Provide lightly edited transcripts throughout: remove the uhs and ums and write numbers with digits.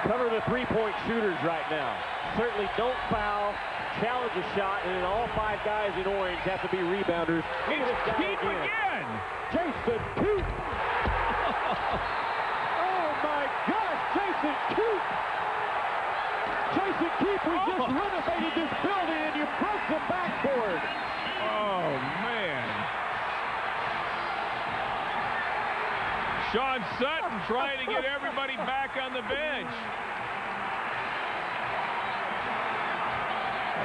Cover the three-point shooters right now. Certainly don't foul, challenge a shot, and then all 5 guys in orange have to be rebounders. It's Keep again. Jason Keep. Oh my gosh, Jason Keep. Jason Keep, we just renovated this building and you broke the backboard. Oh man. Sean Sutton trying to get everybody back on the bench.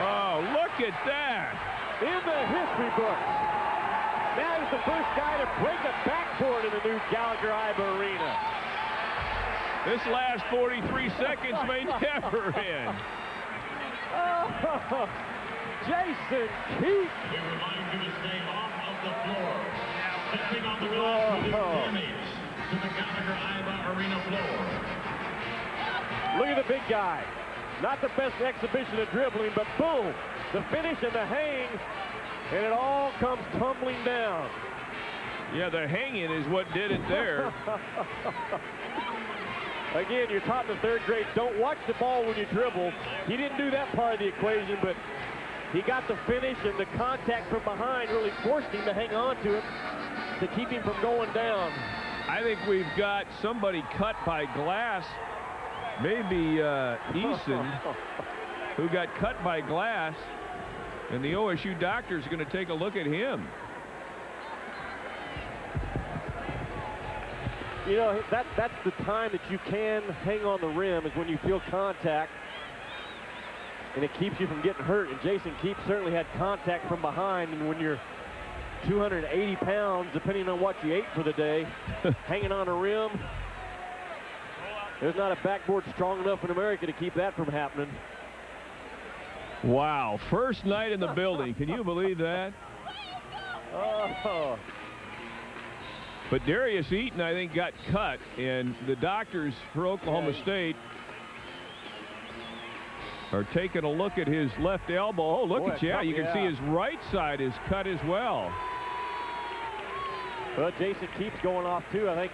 Oh, look at that. In the history books. Now he's the first guy to break a backboard in the new Gallagher-Iba Arena. This last 43 seconds may never end. Oh, Jason Keith. We remind you to stay off of the floor. Stepping on the glass with his teammates to the Gallagher-Iba Arena floor. Look at the big guy. Not the best exhibition of dribbling, but boom, the finish and the hang, and it all comes tumbling down. Yeah, the hanging is what did it there. Again, you're taught in the 3rd grade, don't watch the ball when you dribble. He didn't do that part of the equation, but he got the finish, and the contact from behind really forced him to hang on to it to keep him from going down. I think we've got somebody cut by glass. Maybe Eason, who got cut by glass, and the OSU doctor's going to take a look at him. You know, that's the time that you can hang on the rim, is when you feel contact, and it keeps you from getting hurt. And Jason Keep certainly had contact from behind, and when you're 280 pounds, depending on what you ate for the day, hanging on a rim, there's not a backboard strong enough in America to keep that from happening. Wow, first night in the building. Can you believe that? Oh. But Darius Eaton, I think, got cut, and the doctors for Oklahoma State are taking a look at his left elbow. Oh, look at you. You can see his right side is cut as well. Well, Jason Keeps going off, too. I think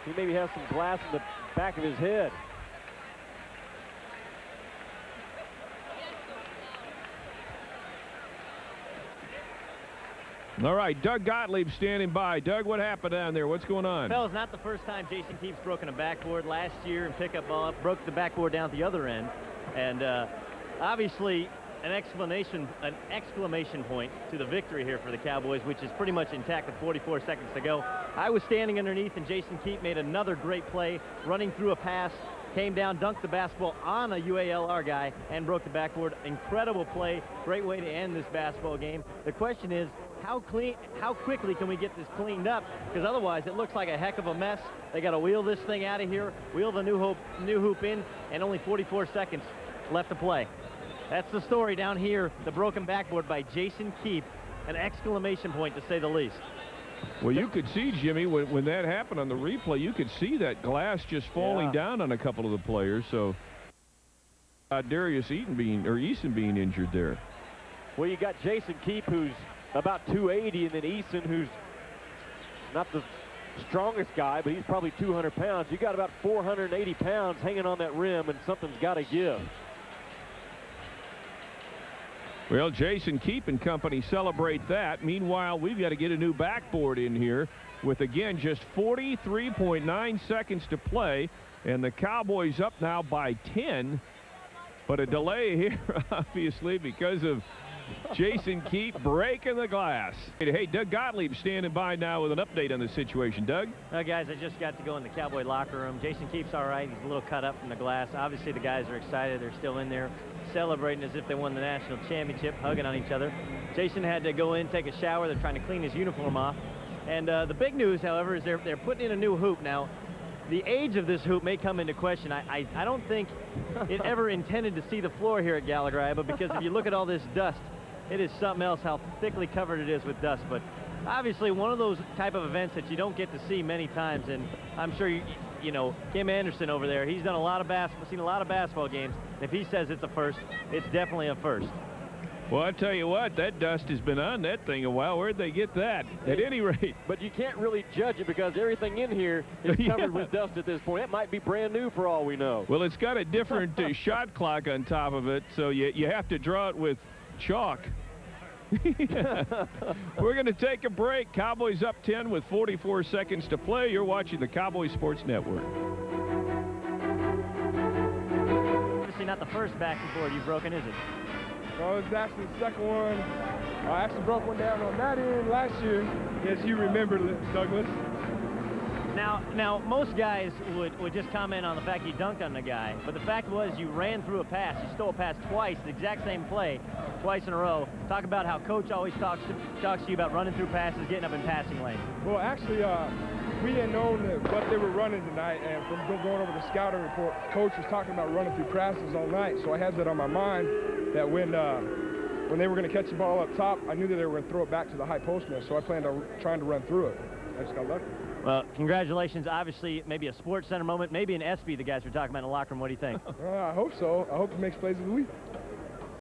he maybe has some glass in the back of his head. All right, Doug Gottlieb standing by. Doug, what happened down there? What's going on? Well, it's not the first time Jason Keeps broken a backboard. Last year in pickup ball, broke the backboard down at the other end. And obviously an exclamation point to the victory here for the Cowboys, which is pretty much intact with 44 seconds to go. I was standing underneath, and Jason Keep made another great play, running through a pass, came down, dunked the basketball on a UALR guy, and broke the backboard. Incredible play. Great way to end this basketball game. The question is, how quickly can we get this cleaned up? Because otherwise it looks like a heck of a mess. They got to wheel this thing out of here, wheel the new hoop in, and only 44 seconds left to play. That's the story down here, the broken backboard by Jason Keep. An exclamation point, to say the least. Well, you could see, Jimmy, when that happened on the replay, you could see that glass just falling down on a couple of the players. So Darius Eaton Eason being injured there. Well, you got Jason Keep, who's about 280, and then Eason, who's not the strongest guy, but he's probably 200 pounds. You got about 480 pounds hanging on that rim, and something's got to give. Well, Jason Keep and company celebrate that. Meanwhile, we've got to get a new backboard in here with, again, just 43.9 seconds to play, and the Cowboys up now by 10. But a delay here, obviously, because of Jason Keep breaking the glass. Hey, Doug Gottlieb standing by now with an update on the situation. Doug? Guys, I just got to go in the Cowboy locker room. Jason Keep's all right. He's a little cut up from the glass. Obviously, the guys are excited. They're still in there celebrating as if they won the national championship, hugging on each other. Jason had to go in, take a shower. They're trying to clean his uniform off. And the big news, however, is they're putting in a new hoop now. The age of this hoop may come into question. I don't think it ever intended to see the floor here at Gallagher-Iba, because if you look at all this dust, it is something else how thickly covered it is with dust. But obviously one of those type of events that you don't get to see many times, and I'm sure you know Kim Anderson over there, he's done a lot of basketball, seen a lot of basketball games. If he says it's a first, it's definitely a first. Well, I tell you what, that dust has been on that thing a while. Where'd they get that? At any rate. But you can't really judge it because everything in here is covered with dust at this point. It might be brand new for all we know. Well, it's got a different shot clock on top of it, so you have to draw it with chalk. We're going to take a break. Cowboys up 10 with 44 seconds to play. You're watching the Cowboys Sports Network. Obviously not the first backboard you've broken, is it? Well, it's actually the second one. I actually broke one down on that end last year. Yes, you remember, Douglas. Now, most guys would just comment on the fact you dunked on the guy, but the fact was you ran through a pass. You stole a pass twice, the exact same play, twice in a row. Talk about how Coach always talks to you about running through passes, getting up in passing lane. Well, actually, we had known what they were running tonight, and from going over the scouting report, Coach was talking about running through passes all night, so I had that on my mind that when they were going to catch the ball up top, I knew that they were going to throw it back to the high post man, so I planned on trying to run through it. I just got lucky. Well, congratulations. Obviously, maybe a Sports Center moment, maybe an SB the guys were talking about in the locker room. What do you think? I hope so. I hope he makes plays of the week.